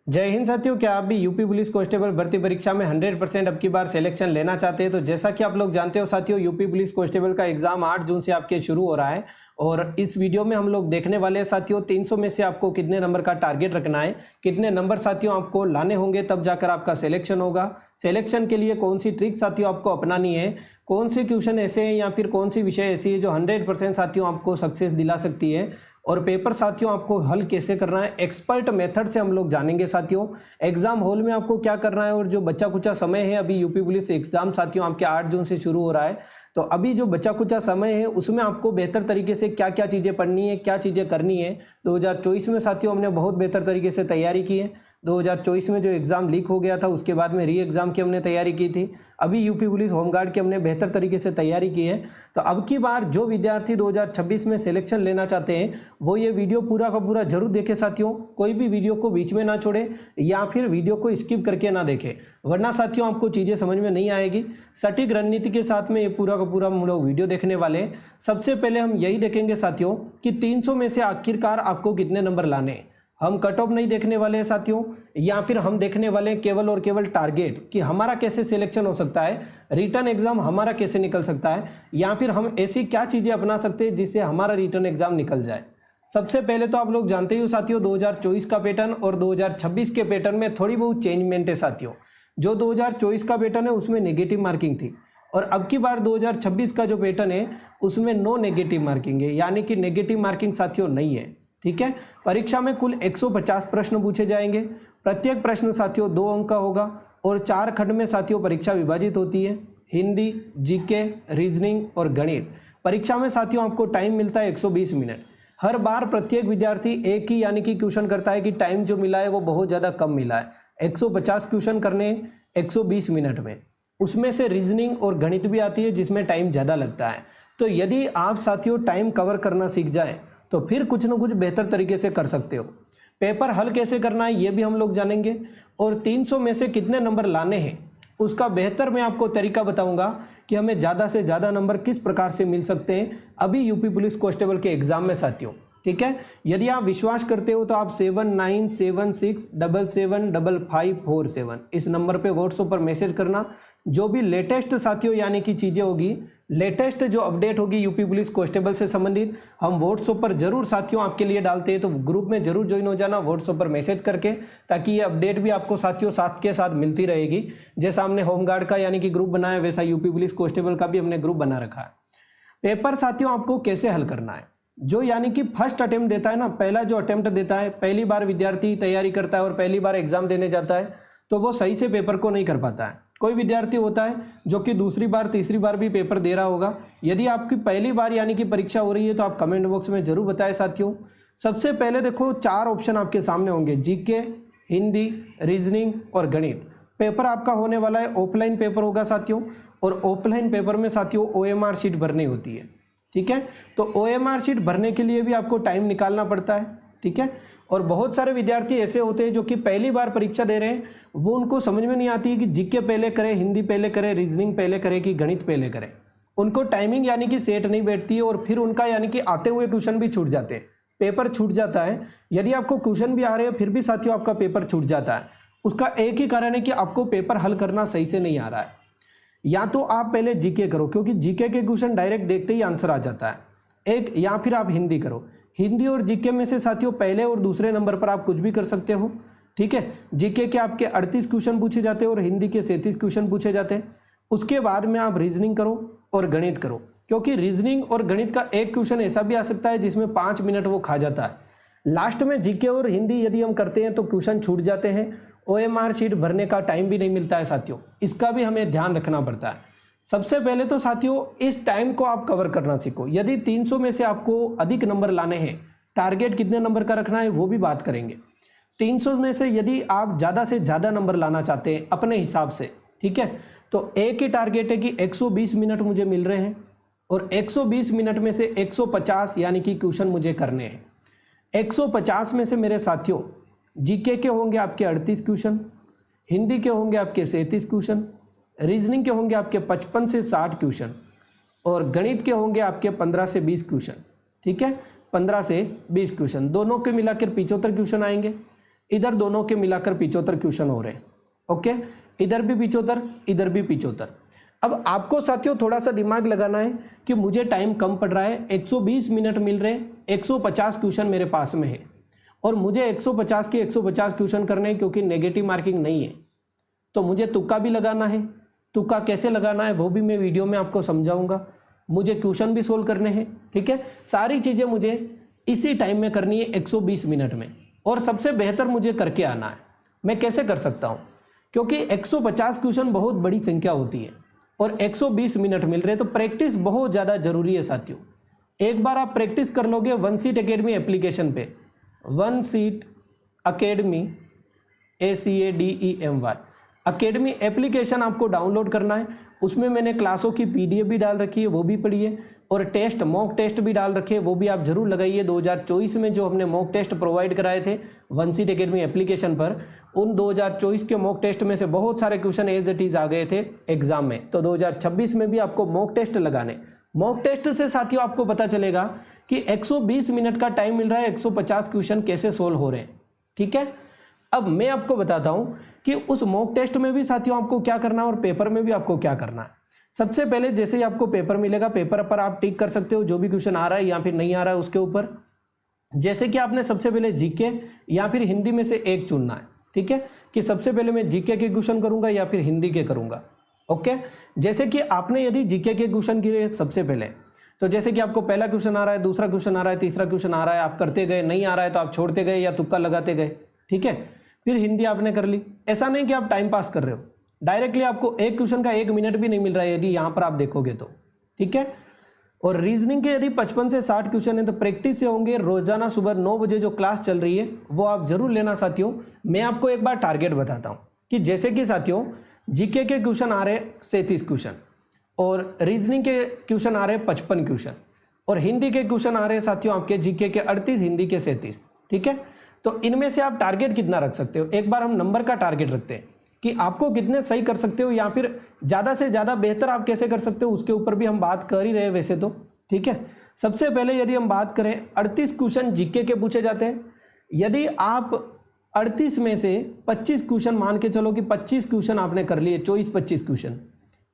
जय हिंद साथियों, क्या आप भी यूपी पुलिस कांस्टेबल भर्ती परीक्षा में 100% अब की बार सिलेक्शन लेना चाहते हैं? तो जैसा कि आप लोग जानते हो साथियों, यूपी पुलिस कांस्टेबल का एग्जाम 8 जून से आपके शुरू हो रहा है और इस वीडियो में हम लोग देखने वाले हैं साथियों 300 में से आपको कितने नंबर का टारगेट रखना है, कितने नंबर साथियों आपको लाने होंगे तब जाकर आपका सिलेक्शन होगा। सिलेक्शन के लिए कौन सी ट्रिक साथियों आपको अपनानी है, कौन से क्वेश्चन ऐसे हैं या फिर कौन सी विषय ऐसी है जो 100% साथियों आपको सक्सेस दिला सकती है, और पेपर साथियों आपको हल कैसे करना है एक्सपर्ट मेथड से हम लोग जानेंगे साथियों। एग्जाम हॉल में आपको क्या करना है और जो बच्चा कुचा समय है, अभी यूपी पुलिस एग्जाम साथियों आपके 8 जून से शुरू हो रहा है, तो अभी जो बच्चा कुचा समय है उसमें आपको बेहतर तरीके से क्या क्या चीज़ें पढ़नी है, क्या चीज़ें करनी है। 2024 में साथियों हमने बहुत बेहतर तरीके से तैयारी की है। 2024 में जो एग्ज़ाम लीक हो गया था उसके बाद में री एग्ज़ाम की हमने तैयारी की थी। अभी यूपी पुलिस होमगार्ड की हमने बेहतर तरीके से तैयारी की है। तो अब की बार जो विद्यार्थी 2026 में सिलेक्शन लेना चाहते हैं वो ये वीडियो पूरा का पूरा जरूर देखें साथियों। कोई भी वीडियो को बीच में ना छोड़े या फिर वीडियो को स्किप करके ना देखें, वरना साथियों आपको चीज़ें समझ में नहीं आएगी। सटीक रणनीति के साथ में ये पूरा का पूरा हम लोग वीडियो देखने वाले हैं। सबसे पहले हम यही देखेंगे साथियों कि 300 में से आखिरकार आपको कितने नंबर लाने हैं। हम कट ऑफ नहीं देखने वाले हैं साथियों, या फिर हम देखने वाले हैं केवल और केवल टारगेट कि हमारा कैसे सिलेक्शन हो सकता है, रिटर्न एग्जाम हमारा कैसे निकल सकता है, या फिर हम ऐसी क्या चीज़ें अपना सकते हैं जिससे हमारा रिटर्न एग्जाम निकल जाए। सबसे पहले तो आप लोग जानते ही हो साथियों 2024 का पैटर्न और 2026 के पैटर्न में थोड़ी बहुत चेंजमेंट है साथियों। जो 2024 का पैटर्न है उसमें नेगेटिव मार्किंग थी और अब की बार 2026 का जो पैटर्न है उसमें नो नेगेटिव मार्किंग है, यानी कि नेगेटिव मार्किंग साथियों नहीं है। ठीक है, परीक्षा में कुल 150 प्रश्न पूछे जाएंगे। प्रत्येक प्रश्न साथियों 2 अंक का होगा और 4 खंड में साथियों परीक्षा विभाजित होती है, हिंदी, जीके, रीजनिंग और गणित। परीक्षा में साथियों आपको टाइम मिलता है 120 मिनट। हर बार प्रत्येक विद्यार्थी एक ही यानी कि क्वेश्चन करता है कि टाइम जो मिला है वो बहुत ज़्यादा कम मिला है। 150 क्वेश्चन करने 120 मिनट में, उसमें से रीजनिंग और गणित भी आती है जिसमें टाइम ज़्यादा लगता है। तो यदि आप साथियों टाइम कवर करना सीख जाएं तो फिर कुछ ना कुछ बेहतर तरीके से कर सकते हो। पेपर हल कैसे करना है ये भी हम लोग जानेंगे, और 300 में से कितने नंबर लाने हैं उसका बेहतर मैं आपको तरीका बताऊंगा कि हमें ज़्यादा से ज़्यादा नंबर किस प्रकार से मिल सकते हैं अभी यूपी पुलिस कांस्टेबल के एग्जाम में साथियों। ठीक है, यदि आप विश्वास करते हो तो आप 7976775547 इस नंबर पे व्हाट्सएप पर मैसेज करना। जो भी लेटेस्ट साथियों यानी कि चीज़ें होगी, लेटेस्ट जो अपडेट होगी यूपी पुलिस कांस्टेबल से संबंधित, हम व्हाट्सएप पर जरूर साथियों आपके लिए डालते हैं। तो ग्रुप में जरूर ज्वाइन हो जाना व्हाट्सएप पर मैसेज करके, ताकि ये अपडेट भी आपको साथियों साथ के साथ मिलती रहेगी। जैसा हमने होमगार्ड का यानी कि ग्रुप बनाया वैसा यूपी पुलिस कांस्टेबल का भी हमने ग्रुप बना रखा है। पेपर साथियों आपको कैसे हल करना है, जो यानी कि फर्स्ट अटेम्प्ट देता है ना, पहला जो अटेम्प्ट देता है, पहली बार विद्यार्थी तैयारी करता है और पहली बार एग्जाम देने जाता है तो वो सही से पेपर को नहीं कर पाता है। कोई विद्यार्थी होता है जो कि दूसरी बार तीसरी बार भी पेपर दे रहा होगा। यदि आपकी पहली बार यानी कि परीक्षा हो रही है तो आप कमेंट बॉक्स में जरूर बताएं साथियों। सबसे पहले देखो 4 ऑप्शन आपके सामने होंगे, जीके, हिंदी, रीजनिंग और गणित। पेपर आपका होने वाला है ऑफलाइन पेपर होगा साथियों, और ऑफलाइन पेपर में साथियों OMR शीट भरनी होती है। ठीक है, तो OMR शीट भरने के लिए भी आपको टाइम निकालना पड़ता है। ठीक है, और बहुत सारे विद्यार्थी ऐसे होते हैं जो कि पहली बार परीक्षा दे रहे हैं, वो उनको समझ में नहीं आती है कि जीके पहले करें, हिंदी पहले करें, रीजनिंग पहले करें कि गणित पहले करें। उनको टाइमिंग यानी कि सेट नहीं बैठती है और फिर उनका यानी कि आते हुए क्वेश्चन भी छूट जाते हैं, पेपर छूट जाता है। यदि आपको क्वेश्चन भी आ रहे हैं फिर भी साथियों आपका पेपर छूट जाता है, उसका एक ही कारण है कि आपको पेपर हल करना सही से नहीं आ रहा है। या तो आप पहले जीके करो, क्योंकि जीके के क्वेश्चन डायरेक्ट देखते ही आंसर आ जाता है एक, या फिर आप हिंदी करो। हिंदी और जीके में से साथियों पहले और दूसरे नंबर पर आप कुछ भी कर सकते हो। ठीक है, जीके के आपके 38 क्वेश्चन पूछे जाते हैं और हिंदी के 37 क्वेश्चन पूछे जाते हैं। उसके बाद में आप रीजनिंग करो और गणित करो, क्योंकि रीजनिंग और गणित का एक क्वेश्चन ऐसा भी आ सकता है जिसमें 5 मिनट वो खा जाता है। लास्ट में जीके और हिंदी यदि हम करते हैं तो क्वेश्चन छूट जाते हैं, OMR शीट भरने का टाइम भी नहीं मिलता है साथियों, इसका भी हमें ध्यान रखना पड़ता है। सबसे पहले तो साथियों इस टाइम को आप कवर करना सीखो। यदि 300 में से आपको अधिक नंबर लाने हैं, टारगेट कितने नंबर का रखना है वो भी बात करेंगे। 300 में से यदि आप ज़्यादा से ज़्यादा नंबर लाना चाहते हैं अपने हिसाब से, ठीक है, तो एक ही टारगेट है कि 120 मिनट मुझे मिल रहे हैं और 120 मिनट में से 150 यानी कि क्वेश्चन मुझे करने हैं। 150 में से मेरे साथियों जीके के होंगे आपके 38 क्वेश्चन, हिंदी के होंगे आपके 37 क्वेश्चन, रीजनिंग के होंगे आपके 55 से 60 क्वेश्चन और गणित के होंगे आपके 15 से 20 क्वेश्चन। ठीक है, 15 से 20 क्वेश्चन, दोनों के मिलाकर 75 क्वेश्चन आएंगे। इधर दोनों के मिलाकर 75 क्वेश्चन हो रहे हैं। ओके, इधर भी 75, इधर भी 75। अब आपको साथियों थोड़ा सा दिमाग लगाना है कि मुझे टाइम कम पड़ रहा है, 120 मिनट मिल रहे हैं, 150 क्वेश्चन मेरे पास में है और मुझे 150 के 150 क्वेश्चन करने हैं क्योंकि नेगेटिव मार्किंग नहीं है। तो मुझे तुक्का भी लगाना है। तुक्का कैसे लगाना है वो भी मैं वीडियो में आपको समझाऊंगा। मुझे क्वेश्चन भी सोल्व करने हैं, ठीक है। सारी चीज़ें मुझे इसी टाइम में करनी है, 120 मिनट में, और सबसे बेहतर मुझे करके आना है। मैं कैसे कर सकता हूँ, क्योंकि 150 क्वेश्चन बहुत बड़ी संख्या होती है और 120 मिनट मिल रहे हैं, तो प्रैक्टिस बहुत ज़्यादा जरूरी है साथियों। एक बार आप प्रैक्टिस कर लोगे वन सीट एकेडमी एप्लीकेशन पे, one seat academy ACADEMY academy application आपको डाउनलोड करना है। उसमें मैंने क्लासों की PDF भी डाल रखी है, वो भी पढ़िए, और टेस्ट मॉक टेस्ट भी डाल रखे हैं, वो भी आप जरूर लगाइए। 2024 में जो हमने मॉक टेस्ट प्रोवाइड कराए थे वन सीट एकेडमी एप्लीकेशन पर, उन 2024 के मॉक टेस्ट में से बहुत सारे क्वेश्चन एज इट इज आ गए थे एग्जाम में। तो 2026 में भी आपको मॉक टेस्ट लगाने। मॉक टेस्ट से साथियों आपको पता चलेगा कि 120 मिनट का टाइम मिल रहा है, 150 क्वेश्चन कैसे सोल्व हो रहे हैं, ठीक है। अब मैं आपको बताता हूं कि उस मॉक टेस्ट में भी साथियों आपको क्या करना है और पेपर में भी आपको क्या करना है। सबसे पहले जैसे ही आपको पेपर मिलेगा, पेपर पर आप टिक कर सकते हो जो भी क्वेश्चन आ रहा है या फिर नहीं आ रहा है उसके ऊपर। जैसे कि आपने सबसे पहले जीके या फिर हिंदी में से एक चुनना है, ठीक है, कि सबसे पहले मैं जीके के क्वेश्चन करूंगा या फिर हिंदी के करूंगा। ओके, जैसे कि आपने यदि जीके के क्वेश्चन किए सबसे पहले, तो जैसे कि आपको पहला क्वेश्चन आ रहा है, दूसरा क्वेश्चन आ रहा है, तीसरा क्वेश्चन आ रहा है, आप करते गए, नहीं आ रहा है तो आप छोड़ते गए या तुक्का लगाते गए, ठीक है। फिर हिंदी आपने कर ली। ऐसा नहीं कि आप टाइम पास कर रहे हो, डायरेक्टली आपको एक क्वेश्चन का 1 मिनट भी नहीं मिल रहा है यदि यहाँ पर आप देखोगे तो, ठीक है। और रीजनिंग के यदि 55 से 60 क्वेश्चन है तो प्रैक्टिस से होंगे। रोजाना सुबह 9 बजे जो क्लास चल रही है वो आप जरूर लेना साथियों। मैं आपको एक बार टारगेट बताता हूँ कि जैसे कि साथियों जीके के क्वेश्चन आ रहे 37 क्वेश्चन, और रीजनिंग के क्वेश्चन आ रहे 55 क्वेश्चन, और हिंदी के क्वेश्चन आ रहे साथियों आपके जीके के 38, हिंदी के 37, ठीक है। तो इनमें से आप टारगेट कितना रख सकते हो, एक बार हम नंबर का टारगेट रखते हैं कि आपको कितने सही कर सकते हो या फिर ज़्यादा से ज़्यादा बेहतर आप कैसे कर सकते हो, उसके ऊपर भी हम बात कर ही रहे हैं वैसे तो, ठीक है। सबसे पहले यदि हम बात करें 38 क्वेश्चन जीके के पूछे जाते हैं। यदि आप 38 में से 25 क्वेश्चन मान के चलो कि 25 क्वेश्चन आपने कर लिए, 24-25 क्वेश्चन,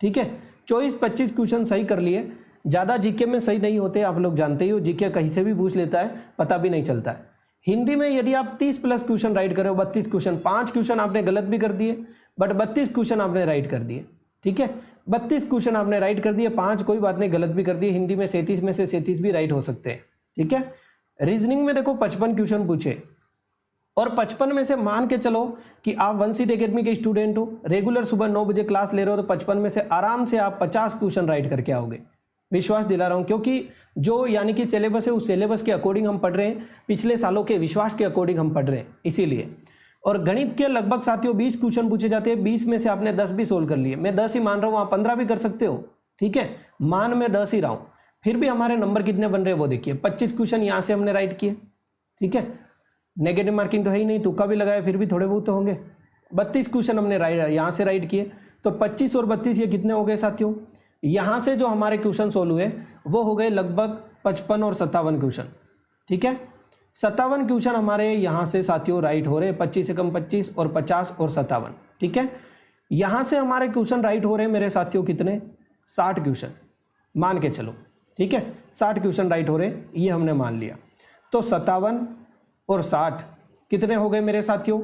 ठीक है, 24-25 क्वेश्चन सही कर लिए। ज़्यादा जीके में सही नहीं होते, आप लोग जानते ही हो, जीके कहीं से भी पूछ लेता है, पता भी नहीं चलता है। हिंदी में यदि आप 30+ क्वेश्चन राइट करो, 32 क्वेश्चन, 5 क्वेश्चन आपने गलत भी कर दिए बट 32 क्वेश्चन आपने राइट कर दिए, ठीक है। 32 क्वेश्चन आपने राइट कर दिए, 5 कोई बात नहीं गलत भी कर दिए। हिंदी में 37 में से 37 भी राइट हो सकते हैं, ठीक है। रीजनिंग में देखो 55 क्वेश्चन पूछे, और 55 में से मान के चलो कि आप वन सीट एकेडमी के स्टूडेंट हो, रेगुलर सुबह 9 बजे क्लास ले रहे हो, तो 55 में से आराम से आप 50 क्वेश्चन राइट करके आओगे, विश्वास दिला रहा हूं। क्योंकि जो यानी कि सिलेबस है उस सिलेबस के अकॉर्डिंग हम पढ़ रहे हैं, पिछले सालों के विश्वास के अकॉर्डिंग हम पढ़ रहे हैं, इसीलिए। और गणित के लगभग साथियों 20 क्वेश्चन पूछे जाते हैं, 20 में से आपने 10 भी सोल्व कर लिए। मैं 10 ही मान रहा हूँ, आप 15 भी कर सकते हो, ठीक है, मान मैं 10 ही रहा हूँ। फिर भी हमारे नंबर कितने बन रहे हैं वो देखिए, 25 क्वेश्चन यहाँ से हमने राइट किए, ठीक है। नेगेटिव मार्किंग तो है ही नहीं, तुक्का भी लगाया फिर भी थोड़े बहुत तो होंगे। 32 क्वेश्चन हमने यहाँ से राइट किए, तो 25 और 32 ये कितने हो गए साथियों। यहाँ से जो हमारे क्वेश्चन सोल्व हुए वो हो गए लगभग 55 और 57 क्वेश्चन, ठीक है। 57 क्वेश्चन हमारे यहाँ से साथियों राइट हो रहे, 25 से कम 25 और 50 और 57, ठीक है। यहाँ से हमारे क्वेश्चन राइट हो रहे हैं मेरे साथियों कितने, 60 क्वेश्चन मान के चलो, ठीक है, 60 क्वेश्चन राइट हो रहे, ये हमने मान लिया। तो 57 और 60 कितने हो गए मेरे साथियों,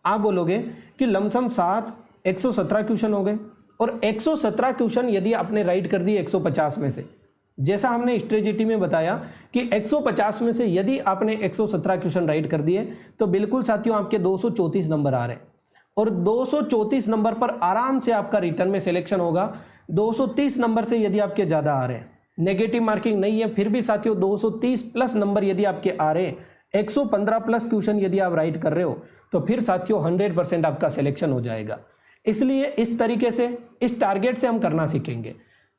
आप बोलोगे कि लमसम 7 117 क्वेश्चन हो गए। और 117 क्वेश्चन यदि आपने राइट कर दिए 150 में से, जैसा हमने स्ट्रेटेजी में बताया कि 150 में से यदि आपने 117 क्वेश्चन राइट कर दिए तो बिल्कुल साथियों आपके 234 नंबर आ रहे हैं, और 234 नंबर पर आराम से आपका रिटर्न में सिलेक्शन होगा। 230 नंबर से यदि आपके ज़्यादा आ रहे हैं, नेगेटिव मार्किंग नहीं है, फिर भी साथियों 230+ नंबर यदि आपके आ रहे हैं, 115+ क्वेश्चन यदि आप राइट कर रहे हो, तो फिर साथियों 100% आपका सिलेक्शन हो जाएगा। इसलिए इस तरीके से, इस टारगेट से हम करना सीखेंगे।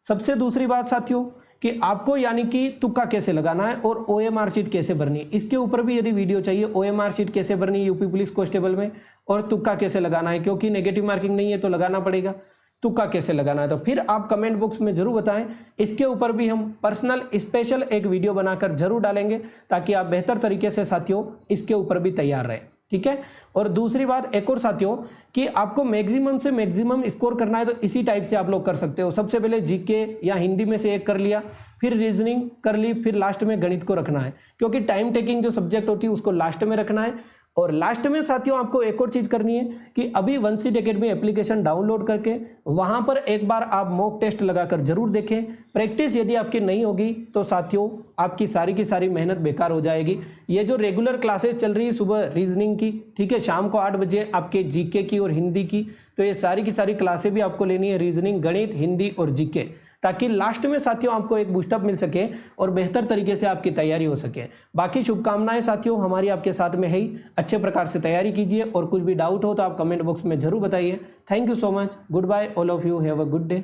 सबसे दूसरी बात साथियों कि आपको यानी कि तुक्का कैसे लगाना है और OMR शीट कैसे भरनी है, इसके ऊपर भी यदि वीडियो चाहिए, OMR शीट कैसे भरनी है यूपी पुलिस कांस्टेबल में, और तुक्का कैसे लगाना है, क्योंकि नेगेटिव मार्किंग नहीं है तो लगाना पड़ेगा, तुक्का कैसे लगाना है, तो फिर आप कमेंट बॉक्स में जरूर बताएं। इसके ऊपर भी हम पर्सनल स्पेशल एक वीडियो बनाकर जरूर डालेंगे ताकि आप बेहतर तरीके से साथियों इसके ऊपर भी तैयार रहें। ठीक है। और दूसरी बात एक और साथियों कि आपको मैक्सिमम से मैक्सिमम स्कोर करना है तो इसी टाइप से आप लोग कर सकते हो। सबसे पहले जीके या हिंदी में से एक कर लिया, फिर रीजनिंग कर ली, फिर लास्ट में गणित को रखना है, क्योंकि टाइम टेकिंग जो सब्जेक्ट होती है उसको लास्ट में रखना है। और लास्ट में साथियों आपको एक और चीज करनी है कि अभी one seat academy application download करके वहां पर एक बार आप मॉक टेस्ट लगाकर जरूर देखें। प्रैक्टिस यदि आपकी नहीं होगी तो साथियों आपकी सारी की सारी मेहनत बेकार हो जाएगी। ये जो रेगुलर क्लासेस चल रही है सुबह रीजनिंग की, ठीक है, शाम को 8 बजे आपके जीके की और हिंदी की, तो ये सारी की सारी क्लासें भी आपको लेनी है, रीजनिंग, गणित, हिंदी और जीके, ताकि लास्ट में साथियों आपको एक बूस्टअप मिल सके और बेहतर तरीके से आपकी तैयारी हो सके। बाकी शुभकामनाएं साथियों हमारी आपके साथ में है ही। अच्छे प्रकार से तैयारी कीजिए और कुछ भी डाउट हो तो आप कमेंट बॉक्स में जरूर बताइए। Thank you so much. Goodbye all of you. Have a good day.